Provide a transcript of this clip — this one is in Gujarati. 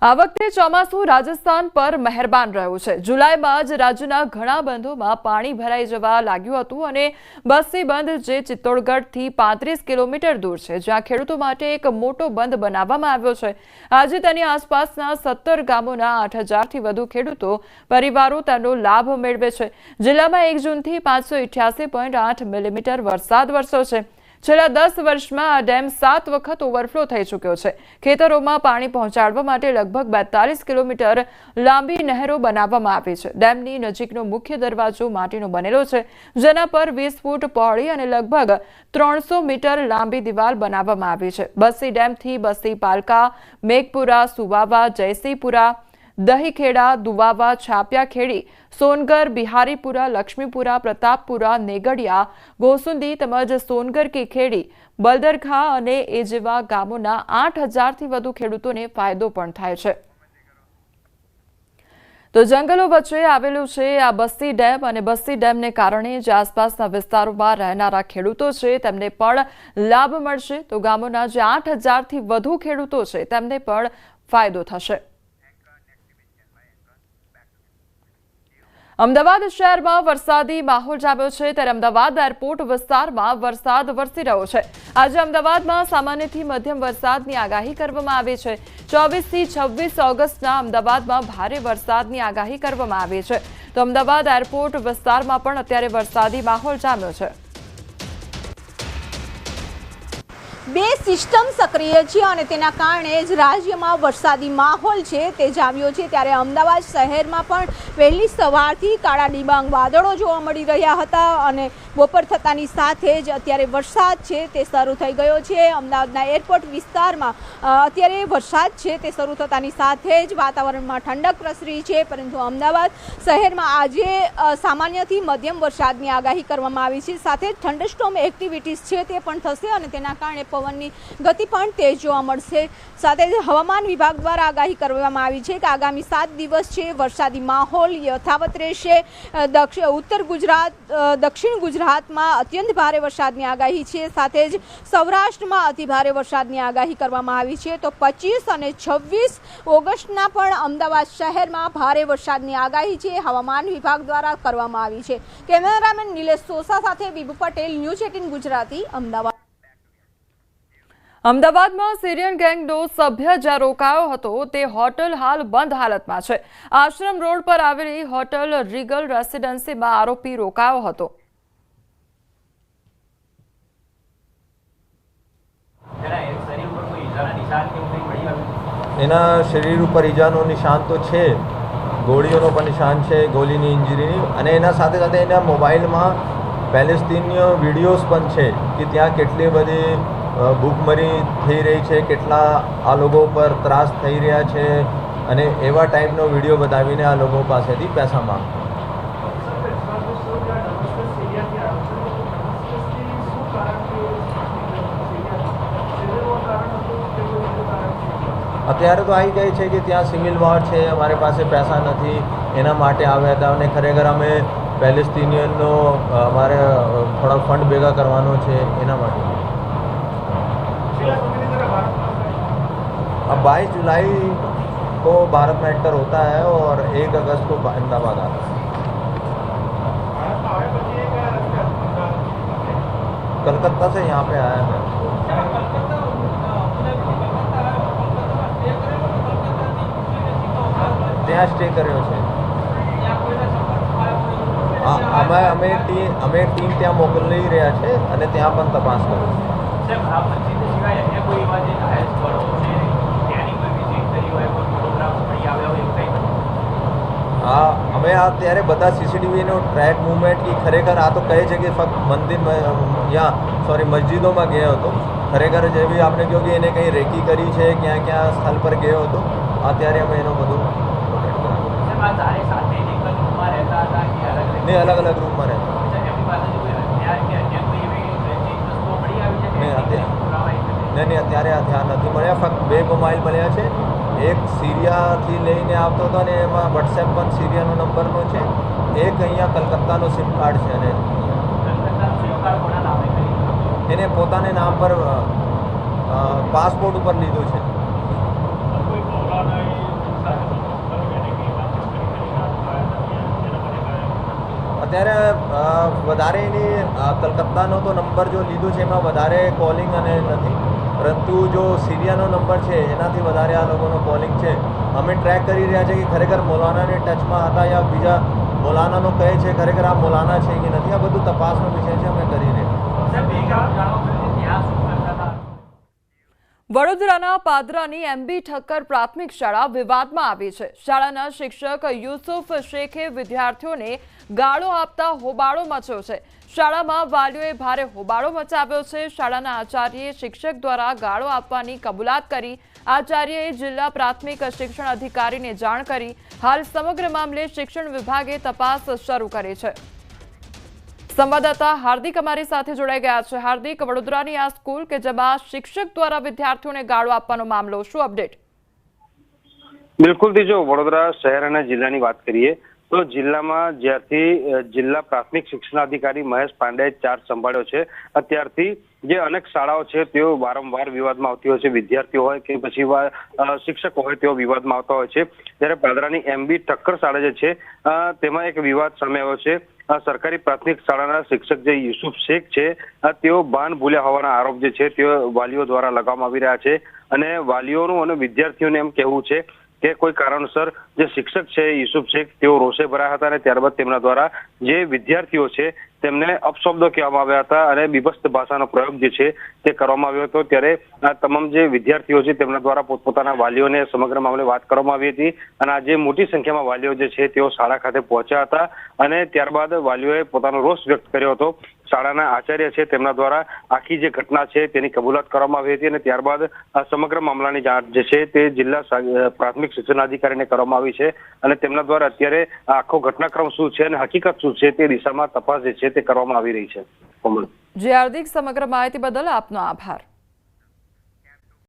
આ વખતે ચોમાસું રાજસ્થાન પર મહેરબાન રહ્યું છે। જુલાઈમાં જ રાજ્યના ઘણા બંધોમાં પાણી ભરાઈ જવા લાગ્યું હતું અને બસ્સી બંધ જે ચિત્તોડગઢથી 35 કિલોમીટર દૂર છે, જ્યાં ખેડૂતો માટે એક મોટો બંધ બનાવવામાં આવ્યો છે। આજે તેની આસપાસના 17 ગામોના 8000થી વધુ ખેડૂતો પરિવારો તેનો લાભ મેળવે છે। જિલ્લામાં 1 જૂનથી 588.8 મિલીમીટર વરસાદ વરસ્યો છે। છેલ્લા 10 વર્ષમાં આ ડેમ 7 વખત ઓવરફ્લો થઈ ચૂક્યો છે। ખેતરોમાં પાણી પહોંચાડવા માટે લગભગ 42 કિલોમીટર લાંબી નહેરો બનાવવામાં આવી છે। ડેમની નજીકનો મુખ્ય દરવાજો માટીનો બનેલો છે, જેના પર 20 ફૂટ પહોળી અને લગભગ 300 મીટર લાંબી દિવાલ બનાવવામાં આવી છે। બસ્સી ડેમથી બસ્સી પાલકા, મેઘપુરા, સુવાવા, જયસિંહપુરા, દહીખેડા, દુવાવા, છાપિયાખેડી, સોનગર, બિહારીપુરા, લક્ષ્મીપુરા, પ્રતાપપુરા, નેગડિયા, ગોસુંદી તેમજ સોનગર કી ખેડી, બલદરખા અને એ જેવા ગામોના 8000થી વધુ ખેડૂતોને ફાયદો પણ થાય છે। તો જંગલો વચ્ચે આવેલું છે આ બસ્સી ડેમ અને બસ્સી ડેમને કારણે જે આસપાસના વિસ્તારોમાં રહેનારા ખેડૂતો છે તેમને પણ લાભ મળશે। તો ગામોના જે 8000થી વધુ ખેડૂતો છે તેમને પણ ફાયદો થશે। અમદાવાદ શહેરમાં વરસાદી માહોલ જામ્યો છે, ત્યારે અમદાવાદ એરપોર્ટ વિસ્તારમાં વરસાદ વરસી રહ્યો છે। આજે અમદાવાદમાં સામાન્યથી મધ્યમ વરસાદની આગાહી કરવામાં આવી છે। 24 થી 26 ઓગસ્ટના અમદાવાદમાં ભારે વરસાદની આગાહી કરવામાં આવી છે। તો અમદાવાદ એરપોર્ટ વિસ્તારમાં પણ અત્યારે વરસાદી માહોલ જામ્યો છે। બે સિસ્ટમ સક્રિય છે અને તેના કારણે જ રાજ્યમાં વરસાદી માહોલ છે તે જામ્યો છે। ત્યારે અમદાવાદ શહેરમાં પણ વહેલી સવારથી કાળા ડિબાંગ વાદળો જોવા મળી રહ્યા હતા અને બપોર થતાની સાથે જ અત્યારે વરસાદ છે તે શરૂ થઈ ગયો છે। અમદાવાદના એરપોર્ટ વિસ્તારમાં અત્યારે વરસાદ છે તે શરૂ થતાની સાથે જ વાતાવરણમાં ઠંડક પ્રસરી છે, પરંતુ અમદાવાદ શહેરમાં આજે સામાન્યથી મધ્યમ વરસાદની આગાહી કરવામાં આવી છે। સાથે જ થંડરસ્ટોર્મ એક્ટિવિટીઝ છે તે પણ થશે અને તેના કારણે પવનની ગતિ પણ તેજ જોવા મળશે। સાથે જ હવામાન વિભાગ દ્વારા આગાહી કરવામાં આવી છે કે આગામી 7 દિવસ છે વરસાદી માહોલ યથાવત રહેશે। ઉત્તર ગુજરાત, દક્ષિણ ગુજરાતમાં અત્યંત ભારે વરસાદની આગાહી છે। સાથે જ સૌરાષ્ટ્રમાં અતિભારે વરસાદની આગાહી કરવામાં આવી છે। તો 25 અને 26 ઓગસ્ટના પણ અમદાવાદ શહેરમાં ભારે વરસાદની આગાહી છે હવામાન વિભાગ દ્વારા કરવામાં આવી છે। કેમેરામેન નિલેશ સોસા સાથે બીબુ પટેલ, ન્યૂઝ 18 ગુજરાતી, અમદાવાદ। અમદાવાદમાં સિરિયન ગેંગનો સભ્ય જ્યાં રોકાયો હતો તે હોટલ હાલ બંધ હાલતમાં છે। આશ્રમ રોડ પર આવેલી હોટલ રીગલ રેસિડેન્સીમાં આરોપી રોકાયો હતો। એના શરીર ઉપર ઈજાનો નિશાન તો છે, ગોળીઓનો પણ નિશાન છે, ગોળીની ઇન્જરીની, અને એના સાથે સાથે એના મોબાઈલમાં પેલેસ્તીનીય વિડીયોઝ પણ છે કે ત્યાં કેટલી બધી ભૂખમરી થઈ રહી છે, કેટલા આ લોકો પર ત્રાસ થઈ રહ્યા છે, અને એવા ટાઈપનો વિડીયો બતાવીને આ લોકો પાસેથી પૈસા માંગતા। અત્યારે તો આવી ગઈ છે કે ત્યાં સિવિલ વોર છે, અમારી પાસે પૈસા નથી, એના માટે આવ્યા હતા અને ખરેખર અમે પેલેસ્તીનિયનનો અમારે થોડા ફંડ ભેગા કરવાનો છે એના માટે। अब 22 जुलाई को भारत में एंटर होता है और 1 अगस्त को अहमदाबाद आता है। कलकत्ता से यहाँ पे आया है। ત્યાં સ્ટે કર્યો છે। અમે ટીમ ત્યાં મોકલી રહ્યા છે અને ત્યાં પણ તપાસ કરે છે। હા, અમે અત્યારે બધા સીસીટીવીનો ટ્રેક મૂવમેન્ટ की ખરેખર આ તો કહે છે કે ફક્ત મસ્જિદોમાં ગયો હતો। ખરેખર જેવી આપણે કહ્યું કે એને કંઈ રેકી કરી છે, ક્યાં ક્યાં સ્થળ પર ગયો હતો, અત્યારે અમે એનો બધું નહીં અલગ અલગ રૂમમાં રહેતા। નહીં અત્યારે આ ધ્યાન નથી મળ્યા, ફક્ત 2 મોબાઈલ મળ્યા છે। એક સિરિયાથી લઈને આવતો હતો અને એમાં વોટ્સએપ પણ સિરિયાનો નંબરનો છે, એક અહીંયા કલકત્તાનો સિમ કાર્ડ છે અને એને પોતાને નામ પર પાસપોર્ટ ઉપર લીધો છે। અત્યારે વધારે એની કલકત્તાનો તો નંબર જો લીધો છે એમાં વધારે કોલિંગ અને નથી, પરંતુ જો સિરિયાનો નંબર છે એનાથી વધારે આ લોકોનો કોલિંગ છે. અમે ટ્રેક કરી રહ્યા છે કે ખરેખર મૌલાનાને ટચમાં હતા યા બીજા મૌલાનાનો કહે છે ખરેખર આ મૌલાના છે કે નથી. આ બધું તપાસનો વિષય છે, અમે કરી રહ્યા. વડોદરાના પાદરાની MB ઠક્કર પ્રાથમિક શાળા વિવાદમાં આવી છે. શાળાના શિક્ષક યુસુફ શેખે વિદ્યાર્થીઓને ગાળો આપતા હોબાળો મચ્યો છે. શાળામાં વાલીઓએ ભારે હોબાળો મચાવ્યો છે. શાળાના આચાર્યએ શિક્ષક દ્વારા ગાળો આપવાની કબૂલાત કરી. આચાર્યએ જિલ્લા પ્રાથમિક શિક્ષણ અધિકારીને જાણ કરી. હાલ સમગ્ર મામલે શિક્ષણ વિભાગે તપાસ શરૂ કરી છે. સંવાદદાતા હાર્દિક અમારી સાથે જોડાઈ ગયા છે. હાર્દિક, વડોદરાની આ સ્કૂલ કે જેમાં શિક્ષક દ્વારા વિદ્યાર્થીઓને ગાળો આપવાનો મામલો, શું અપડેટ? બિલકુલ, જો વડોદરા શહેર અને જિલ્લાની વાત કરીએ તો જિલ્લામાં જ્યારથી જિલ્લા પ્રાથમિક શિક્ષણાધિકારી મહેશ પાંડેએ ચાર્જ સંભાળ્યો છે અત્યારથી જે અનેક શાળાઓ છે તેઓ વારંવાર વિવાદમાં આવતી હોય છે. વિદ્યાર્થીઓ હોય કે પછી શિક્ષકો હોય તેઓ વિવાદમાં આવતા હોય છે. ત્યારે પાદરાની MB ઠક્કર શાળા જે છે તેમાં એક વિવાદ સામે આવ્યો છે. સરકારી પ્રાથમિક શાળાના શિક્ષક જે યુસુફ શેખ છે તેઓ ભાન ભૂલ્યા હોવાના આરોપ જે છે તેઓ વાલીઓ દ્વારા લગાવવામાં આવી રહ્યા છે. અને વાલીઓનું અને વિદ્યાર્થીઓને એમ કહેવું છે કે કોઈ કારણસર જે શિક્ષક છે યુસુફ શેખ તેઓ રોષે ભરાયા હતા અને ત્યારબાદ તેમના દ્વારા જે વિદ્યાર્થીઓ છે તેમને અપશબ્દો કહેવામાં આવ્યા હતા અને બીભત્સ ભાષાનો પ્રયોગ જે છે તે કરવામાં આવ્યો હતો. ત્યારે આ તમામ જે વિદ્યાર્થીઓ છે તેમના દ્વારા પોતપોતાના વાલીઓને સમગ્ર મામલે વાત કરવામાં આવી હતી અને આજે મોટી સંખ્યામાં વાલીઓ જે છે તેઓ શાળા ખાતે પહોંચ્યા હતા અને ત્યારબાદ વાલીઓએ પોતાનો રોષ વ્યક્ત કર્યો હતો. શાળાના આચાર્ય છે તેમના દ્વારા આખી જે ઘટના છે તેની કબૂલાત કરવામાં આવી હતી અને ત્યારબાદ આ સમગ્ર મામલાની જાણ જે છે તે જિલ્લા પ્રાથમિક શિક્ષણાધિકારીને કરવામાં આવી છે અને તેમના દ્વારા અત્યારે આખો ઘટનાક્રમ શું છે અને હકીકત શું છે તે દિશામાં તપાસ જે છે તે કરવામાં આવી રહી છે. જી હાર્દિક, સમગ્ર માહિતી બદલ આપનો આભાર.